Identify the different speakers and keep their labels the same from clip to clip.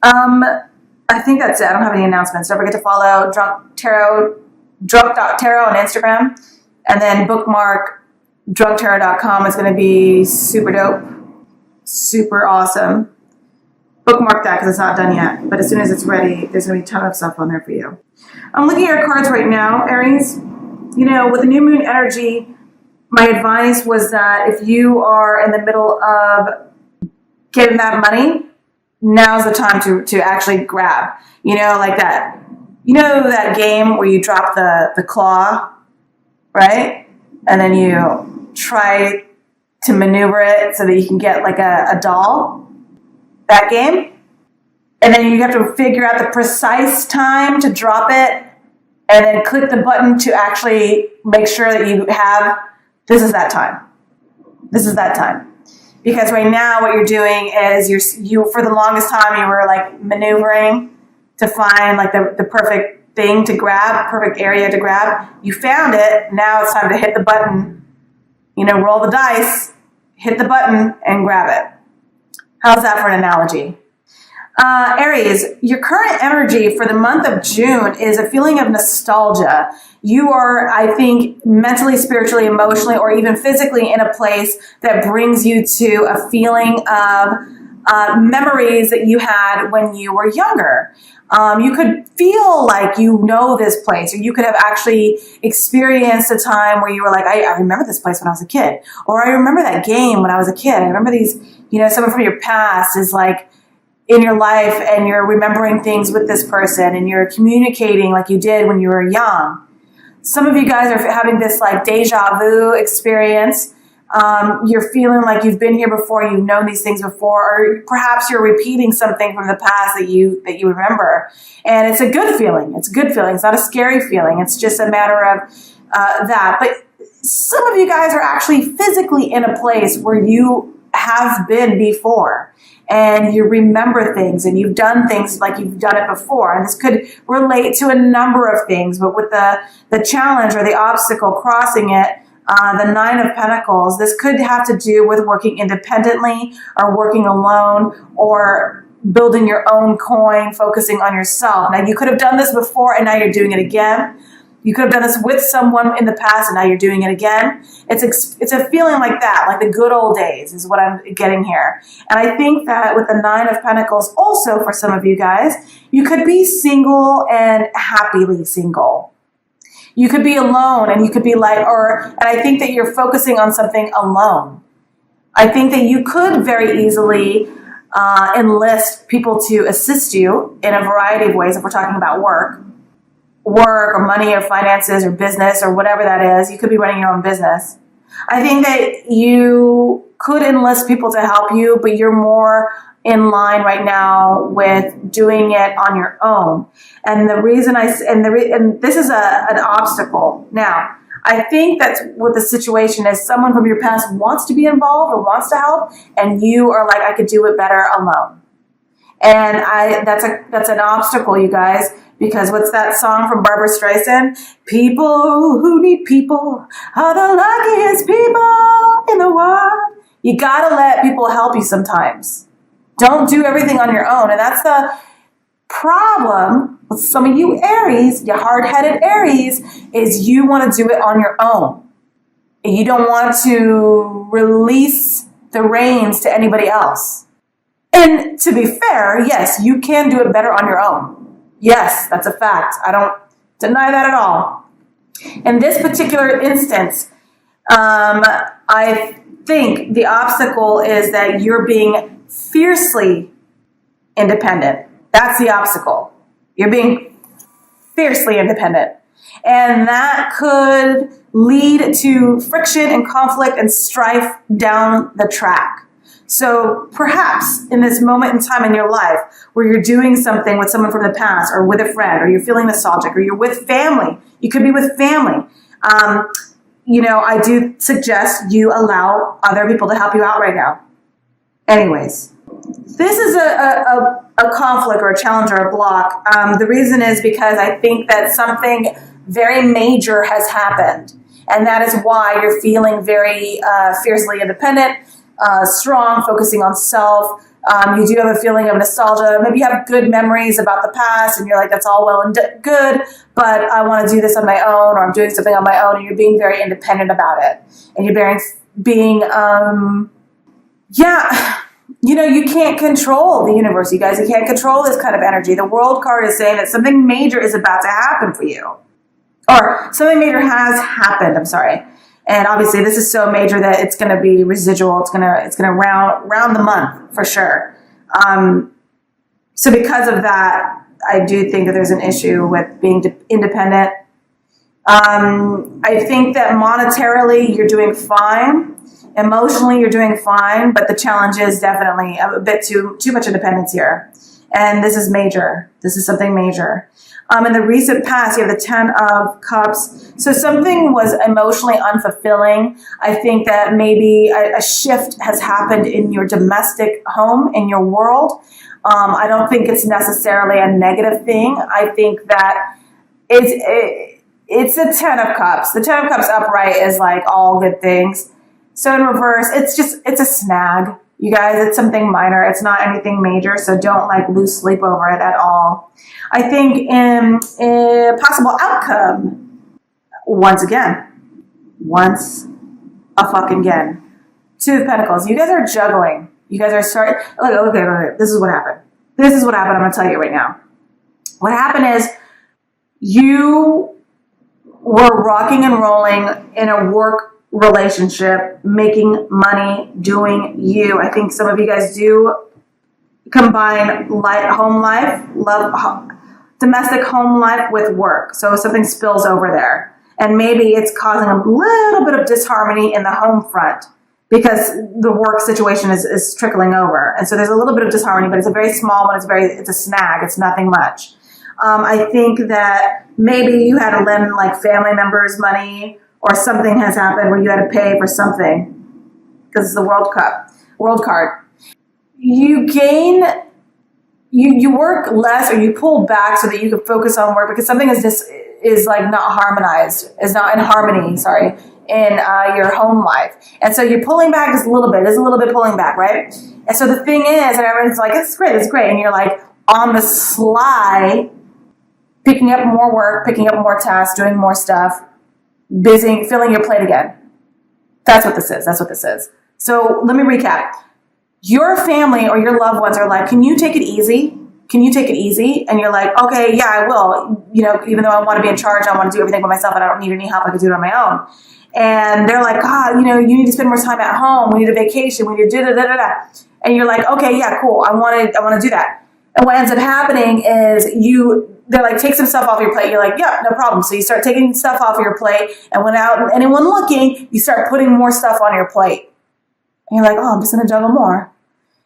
Speaker 1: I think that's it. I don't have any announcements. Don't forget to follow drunk.tarot on Instagram, and then bookmark drunktarot.com. It's going to be super dope, super awesome. Bookmark that because it's not done yet. But as soon as it's ready, there's going to be a ton of stuff on there for you. I'm looking at your cards right now, Aries. You know, with the new moon energy, my advice was that if you are in the middle of getting that money, now's the time to actually grab. You know, like that. You know that game where you drop the claw, right? And then you try to maneuver it so that you can get like a doll? That game? And then you have to figure out the precise time to drop it and then click the button to actually make sure that you have, this is that time. This is that time. Because right now what you're doing is you for the longest time you were like maneuvering to find like the perfect thing to grab, perfect area to grab. You found it. Now it's time to hit the button, you know, roll the dice, hit the button and grab it. How's that for an analogy? Aries, your current energy for the month of June is a feeling of nostalgia. You are, I think, mentally, spiritually, emotionally, or even physically in a place that brings you to a feeling of memories that you had when you were younger. You could feel like you know this place, or you could have actually experienced a time where you were like, I remember this place when I was a kid, or I remember that game when I was a kid. I remember these, you know, someone from your past is like in your life and you're remembering things with this person and you're communicating like you did when you were young. Some of you guys are having this like deja vu experience. You're feeling like you've been here before, you've known these things before, or perhaps you're repeating something from the past that you remember. And it's a good feeling. It's a good feeling. It's not a scary feeling. It's just a matter of that. But some of you guys are actually physically in a place where you have been before. And you remember things and you've done things like you've done it before. And this could relate to a number of things, but with the challenge or the obstacle crossing it, the Nine of Pentacles, this could have to do with working independently or working alone or building your own coin, focusing on yourself. Now, you could have done this before and now you're doing it again. You could have done this with someone in the past and now you're doing it again. It's a feeling like that, like the good old days is what I'm getting here. And I think that with the Nine of Pentacles, also for some of you guys, you could be single and happily single. You could be alone and you could be like, and I think that you're focusing on something alone. I think that you could very easily enlist people to assist you in a variety of ways if we're talking about work or money or finances or business or whatever that is. You could be running your own business. I think that you could enlist people to help you, but you're more in line right now with doing it on your own. And the reason and this is an obstacle. Now, I think that's what the situation is. Someone from your past wants to be involved or wants to help, and you are like, I could do it better alone. And that's an obstacle, you guys. Because what's that song from Barbara Streisand? People who need people are the luckiest people in the world. You gotta let people help you sometimes. Don't do everything on your own. And that's the problem with some of you Aries, you hard-headed Aries, is you want to do it on your own. And you don't want to release the reins to anybody else. And to be fair, yes, you can do it better on your own. Yes, that's a fact. I don't deny that at all. In this particular instance, I think the obstacle is that you're being fiercely independent. That's the obstacle. You're being fiercely independent. And that could lead to friction and conflict and strife down the track. So perhaps in this moment in time in your life where you're doing something with someone from the past or with a friend, or you're feeling nostalgic, or you're with family, you could be with family. I do suggest you allow other people to help you out right now. Anyways, this is a conflict or a challenge or a block. The reason is because I think that something very major has happened. And that is why you're feeling very fiercely independent, strong, focusing on self, You do have a feeling of nostalgia. Maybe you have good memories about the past and you're like, that's all well and good, but I want to do this on my own, or I'm doing something on my own, and you're being very independent about it. And you're you can't control the universe, you guys. You can't control this kind of energy. The World card is saying that something major is about to happen for you. Or something major has happened, I'm sorry. And obviously this is so major that it's going to be residual. It's going to round the month for sure. So because of that, I do think that there's an issue with being independent. I think that monetarily you're doing fine. Emotionally you're doing fine, but the challenge is definitely a bit too much independence here. And this is major. This is something major. In the recent past, you have the 10 of Cups. So something was emotionally unfulfilling. I think that maybe a shift has happened in your domestic home, in your world. I don't think it's necessarily a negative thing. I think that it's the 10 of Cups. The 10 of Cups upright is like all good things. So in reverse, it's a snag. You guys, it's something minor. It's not anything major, so don't like lose sleep over it at all. I think in a possible outcome, once a fucking again, 2 of Pentacles. You guys are juggling. You guys are starting. Okay. This is what happened. I'm going to tell you right now. What happened is you were rocking and rolling in a work relationship, making money, doing you. I think some of you guys do combine home life, domestic home life with work. So something spills over there. And maybe it's causing a little bit of disharmony in the home front because the work situation is trickling over. And so there's a little bit of disharmony, but it's a very small one. It's a snag. It's nothing much. I think that maybe you had to lend like family members money, or something has happened where you had to pay for something because it's the World card. You gain, you work less, or you pull back so that you can focus on work because something is like not harmonized, is not in harmony, in your home life. And so you're pulling back just a little bit. There's a little bit pulling back, right? And so the thing is, and everyone's like, it's great. And you're like on the sly, picking up more work, picking up more tasks, doing more stuff, busy, filling your plate again. That's what this is. So let me recap. Your family or your loved ones are like, can you take it easy? And you're like, okay, yeah, I will. Even though I want to be in charge, I want to do everything by myself and I don't need any help. I can do it on my own. And they're like, God, you need to spend more time at home. We need a vacation. We need to da-da-da-da-da. And you're like, okay, yeah, cool. I want to do that. And what ends up happening is they're like, take some stuff off your plate. You're like, yeah, no problem. So you start taking stuff off your plate, and without anyone looking, you start putting more stuff on your plate. And you're like, oh, I'm just going to juggle more.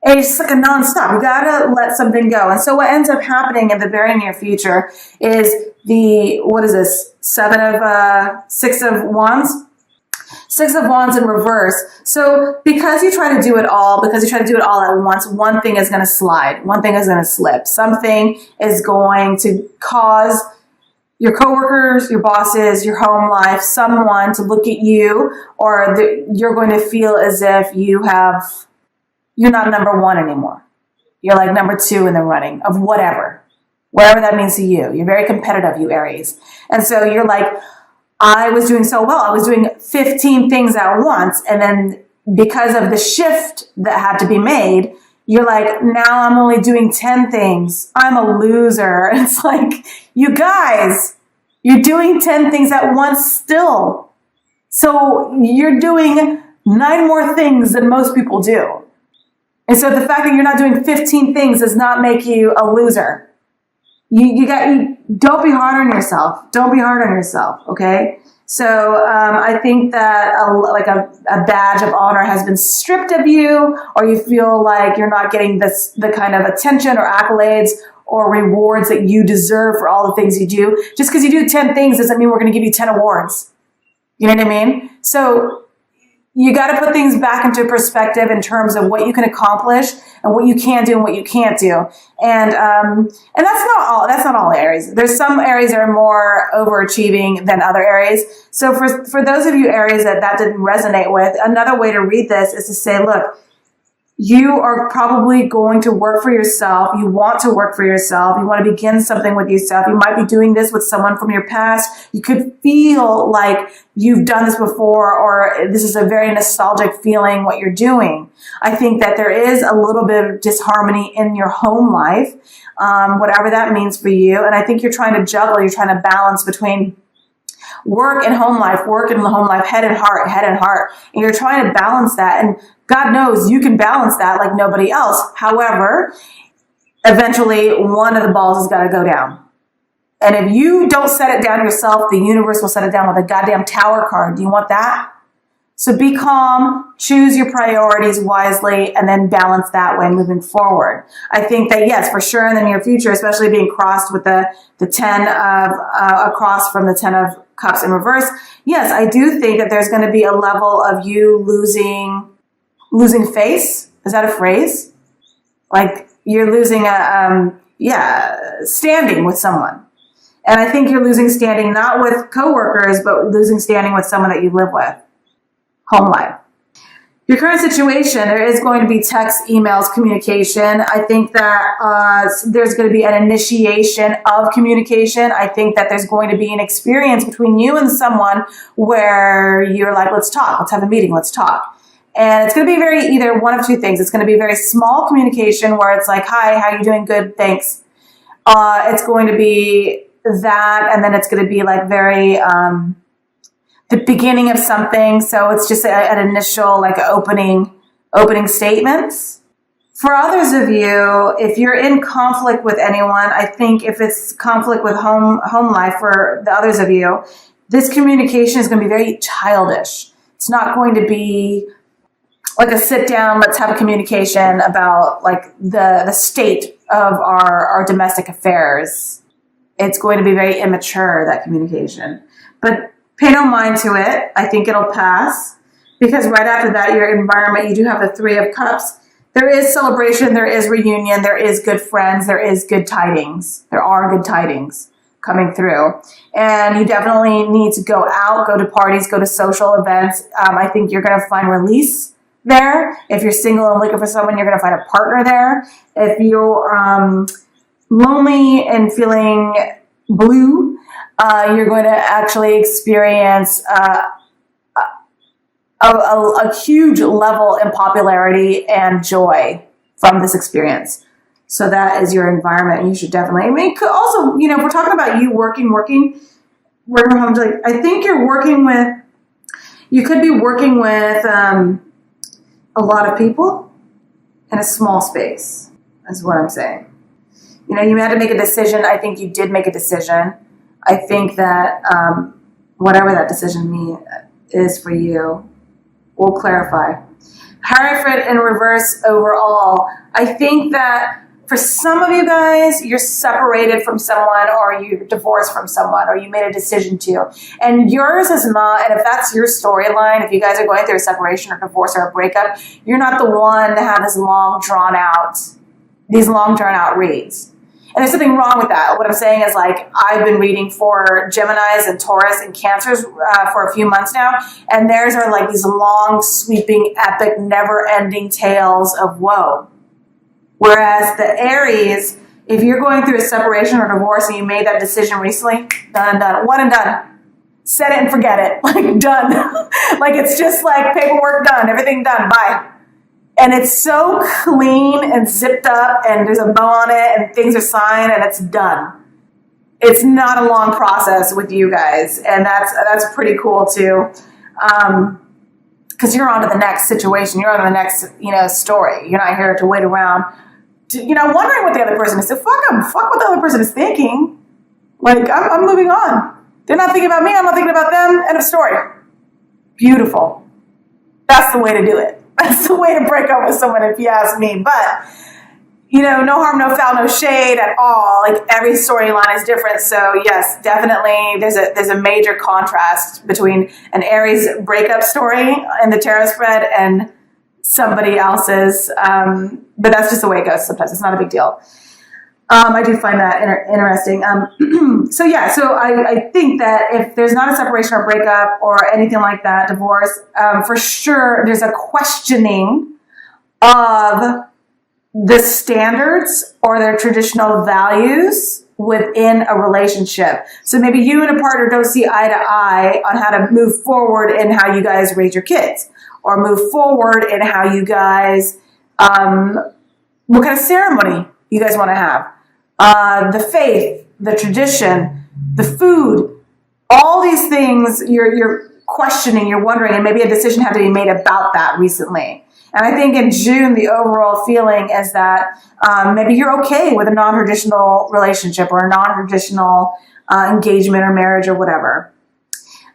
Speaker 1: And it's like a nonstop. You got to let something go. And so what ends up happening in the very near future is what is this? 6 of Wands? 6 of Wands in reverse. So because you try to do it all at once, one thing is going to slide. One thing is going to slip. Something is going to cause your coworkers, your bosses, your home life, someone to look at you, or you're going to feel as if you're not number 1 anymore. You're like number 2 in the running of whatever that means to you. You're very competitive, you Aries. And so you're like, I was doing so well. I was doing 15 things at once. And then because of the shift that had to be made, you're like, now I'm only doing 10 things. I'm a loser. It's like, you guys, you're doing 10 things at once still. So you're doing 9 more things than most people do. And so the fact that you're not doing 15 things does not make you a loser. Don't be hard on yourself. Don't be hard on yourself. Okay. So, I think that a badge of honor has been stripped of you, or you feel like you're not getting the kind of attention or accolades or rewards that you deserve for all the things you do. Just because you do 10 things doesn't mean we're going to give you 10 awards. You know what I mean? So you got to put things back into perspective in terms of what you can accomplish and what you can do and what you can't do. And that's not all Aries. There's some Aries that are more overachieving than other Aries. So for those of you Aries that didn't resonate with, another way to read this is to say, look, you are probably going to work for yourself. You want to work for yourself. You want to begin something with yourself. You might be doing this with someone from your past. You could feel like you've done this before, or this is a very nostalgic feeling what you're doing. I think that there is a little bit of disharmony in your home life, whatever that means for you. And I think you're trying to juggle, you're trying to balance between work and home life, head and heart. And you're trying to balance that. And God knows you can balance that like nobody else. However, eventually one of the balls has got to go down. And if you don't set it down yourself, the universe will set it down with a goddamn tower card. Do you want that? So be calm, choose your priorities wisely, and then balance that way moving forward. I think that, yes, for sure in the near future, especially being crossed with the 10 of, across from the 10 of Cups in reverse, yes, I do think that there's going to be a level of you losing face. Is that a phrase? Like you're losing standing with someone. And I think you're losing standing not with coworkers, but losing standing with someone that you live with. Home life. Your current situation, there is going to be text, emails, communication. I think that there's going to be an initiation of communication. I think that there's going to be an experience between you and someone where you're like, let's talk, let's have a meeting, let's talk. And it's going to be either one of two things. It's going to be very small communication where it's like, hi, how you doing? Good, thanks. It's going to be that, and then it's going to be like very... the beginning of something. So it's just an initial like opening statements. For others of you, if you're in conflict with anyone, I think if it's conflict with home life for the others of you, this communication is going to be very childish. It's not going to be like a sit down, let's have a communication about like the state of our domestic affairs. It's going to be very immature, that communication. But pay no mind to it. I think it'll pass because right after that, your environment, you do have the 3 of Cups. There is celebration. There is reunion. There is good friends. There is good tidings. There are good tidings coming through. And you definitely need to go out, go to parties, go to social events. I think you're going to find release there. If you're single and looking for someone, you're going to find a partner there. If you're lonely and feeling blue, you're going to actually experience a huge level in popularity and joy from this experience. So that is your environment. You should definitely, also, if we're talking about you working from home, like, I think you could be working with a lot of people in a small space, is what I'm saying. You had to make a decision. I think you did make a decision. I think that whatever that decision is for you, we'll clarify. Hierophant in reverse overall. I think that for some of you guys, you're separated from someone or you're divorced from someone or you made a decision to. And yours is not, and if that's your storyline, if you guys are going through a separation or divorce or a breakup, you're not the one to have these long drawn out reads. And there's something wrong with that. What I'm saying is, like, I've been reading for Geminis and Taurus and Cancers for a few months now, and theirs are like these long, sweeping, epic, never-ending tales of woe. Whereas the Aries, if you're going through a separation or divorce and you made that decision recently, done, one and done. Set it and forget it. Like, done. Like, it's just like paperwork done, everything done, bye. And it's so clean and zipped up and there's a bow on it and things are signed and it's done. It's not a long process with you guys. And that's pretty cool too. Cause you're on to the next situation. You're on to the next, story. You're not here to wait around, wondering what the other person is. So fuck them. Fuck what the other person is thinking. Like, I'm moving on. They're not thinking about me. I'm not thinking about them. End of story. Beautiful. That's the way to do it. That's the way to break up with someone, if you ask me. But, no harm, no foul, no shade at all. Like, every storyline is different. So, yes, definitely there's a major contrast between an Aries breakup story in the tarot spread and somebody else's. But that's just the way it goes sometimes. It's not a big deal. I do find that interesting. So I think that if there's not a separation or breakup or anything like that, divorce, for sure there's a questioning of the standards or their traditional values within a relationship. So maybe you and a partner don't see eye to eye on how to move forward in how you guys raise your kids, or move forward in how you guys, what kind of ceremony you guys want to have, the faith, the tradition, the food, all these things you're questioning, you're wondering, and maybe a decision had to be made about that recently. And I think in June, the overall feeling is that maybe you're okay with a non-traditional relationship or a non-traditional engagement or marriage or whatever.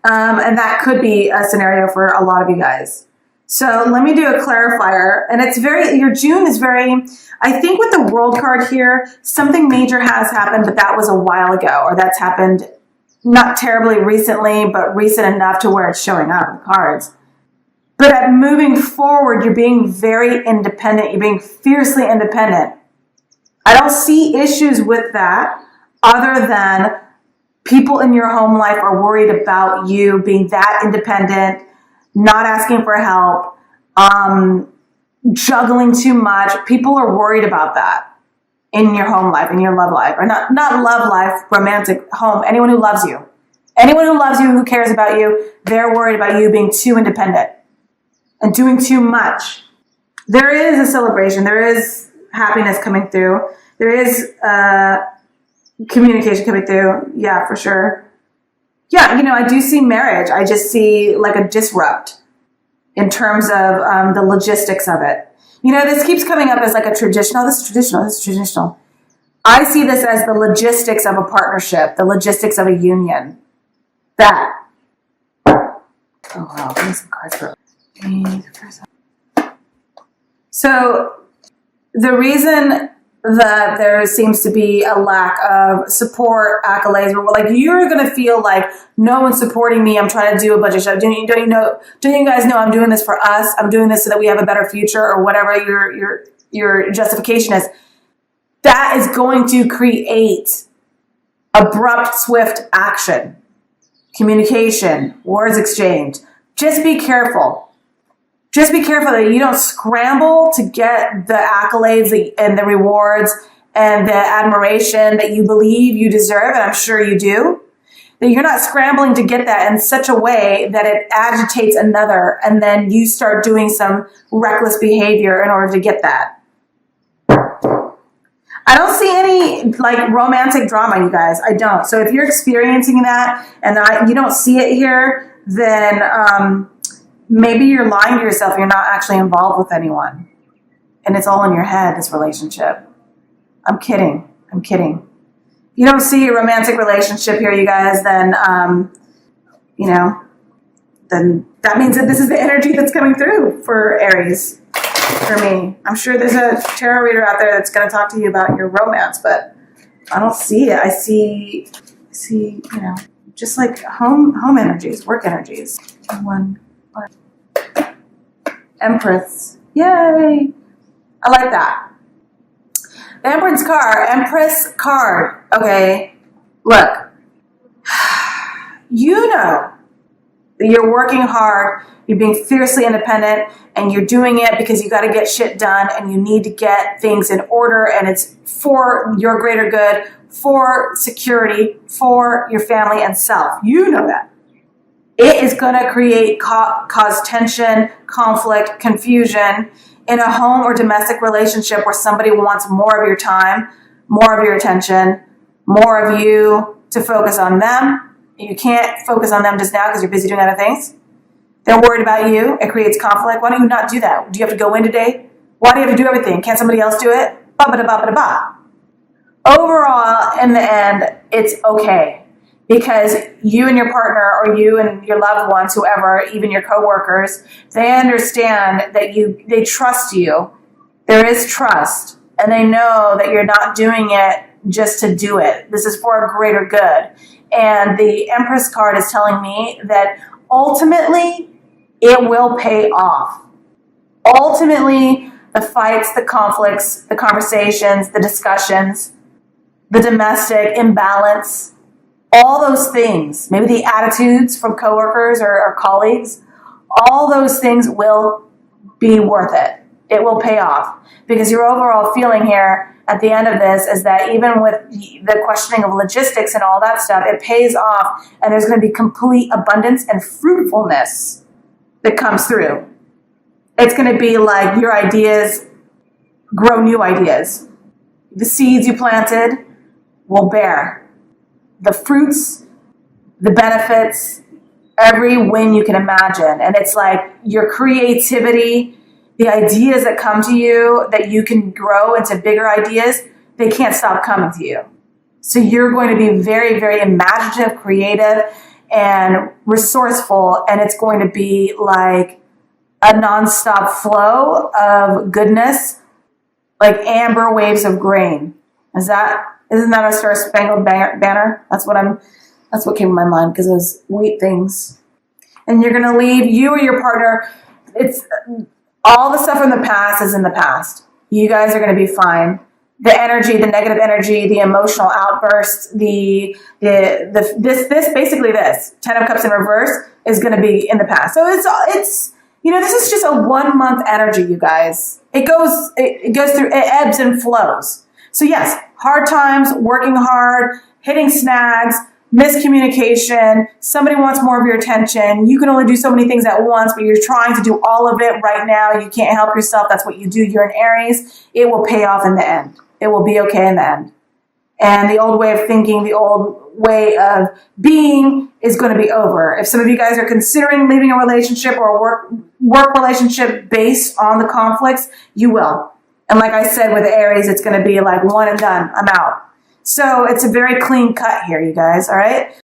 Speaker 1: And that could be a scenario for a lot of you guys. So let me do a clarifier. And it's your June is I think with the World card here, something major has happened, but that was a while ago, or that's happened not terribly recently, but recent enough to where it's showing up in the cards. But moving forward, you're being very independent. You're being fiercely independent. I don't see issues with that other than people in your home life are worried about you being that independent, not asking for help, juggling too much. People are worried about that in your home life, in your love life, or not love life, romantic home. Anyone who loves you, who cares about you, they're worried about you being too independent and doing too much. There is a celebration. There is happiness coming through. There is communication coming through. Yeah, for sure. Yeah, I do see marriage. I just see like a disrupt in terms of the logistics of it. This keeps coming up as like a traditional. This is traditional. I see this as the logistics of a partnership, the logistics of a union. That. Oh, wow. Give me some cards for So the reason that there seems to be a lack of support, accolades, or like you're going to feel like no one's supporting me. I'm trying to do a bunch of stuff. Don't you guys know I'm doing this for us? I'm doing this so that we have a better future, or whatever your justification is. That is going to create abrupt, swift action, communication, words exchanged. Just be careful. Just be careful that you don't scramble to get the accolades and the rewards and the admiration that you believe you deserve, and I'm sure you do. That you're not scrambling to get that in such a way that it agitates another, and then you start doing some reckless behavior in order to get that. I don't see any like romantic drama, you guys. I don't. So if you're experiencing that and you don't see it here, then maybe you're lying to yourself. You're not actually involved with anyone. And it's all in your head, this relationship. I'm kidding. If you don't see a romantic relationship here, you guys, then, then that means that this is the energy that's coming through for Aries, for me. I'm sure there's a tarot reader out there that's going to talk to you about your romance, but I don't see it. I see, just like home energies, work energies. One. Empress. Yay. I like that. The Empress card. Okay. Look. You know that you're working hard, you're being fiercely independent, and you're doing it because you got to get shit done and you need to get things in order, and it's for your greater good, for security, for your family and self. You know that. It is going to create cause tension, conflict, confusion in a home or domestic relationship where somebody wants more of your time, more of your attention, more of you to focus on them. You can't focus on them just now because you're busy doing other things. They're worried about you. It creates conflict. Why don't you not do that? Do you have to go in today? Why do you have to do everything? Can't somebody else do it? Ba-ba-da-ba-ba-da-ba. Overall, in the end, it's okay. Because you and your partner, or you and your loved ones, whoever, even your coworkers, they understand that they trust you. There is trust. And they know that you're not doing it just to do it. This is for a greater good. And the Empress card is telling me that ultimately it will pay off. Ultimately, the fights, the conflicts, the conversations, the discussions, the domestic imbalance, all those things, maybe the attitudes from coworkers or colleagues, all those things will be worth it. It will pay off, because your overall feeling here at the end of this is that even with the questioning of logistics and all that stuff, it pays off, and there's going to be complete abundance and fruitfulness that comes through. It's going to be like your ideas grow new ideas. The seeds you planted will bear the fruits, the benefits, every win you can imagine. And it's like your creativity, the ideas that come to you that you can grow into bigger ideas, they can't stop coming to you. So you're going to be very, very imaginative, creative, and resourceful. And it's going to be like a nonstop flow of goodness, like amber waves of grain. Isn't that a Star Spangled Banner? That's what came to my mind, because those wheat things. And you're going to leave, you or your partner, it's all the stuff from the past is in the past. You guys are going to be fine. The energy, the negative energy, the emotional outbursts, this basically this 10 of Cups in reverse is going to be in the past. So it's this is just a 1 month energy, you guys. It goes through, it ebbs and flows. So yes, hard times, working hard, hitting snags, miscommunication, somebody wants more of your attention. You can only do so many things at once, but you're trying to do all of it right now. You can't help yourself. That's what you do. You're an Aries. It will pay off in the end. It will be okay in the end. And the old way of thinking, the old way of being is going to be over. If some of you guys are considering leaving a relationship or a work relationship based on the conflicts, you will. And like I said with Aries, it's going to be like one and done. I'm out. So it's a very clean cut here, you guys. All right.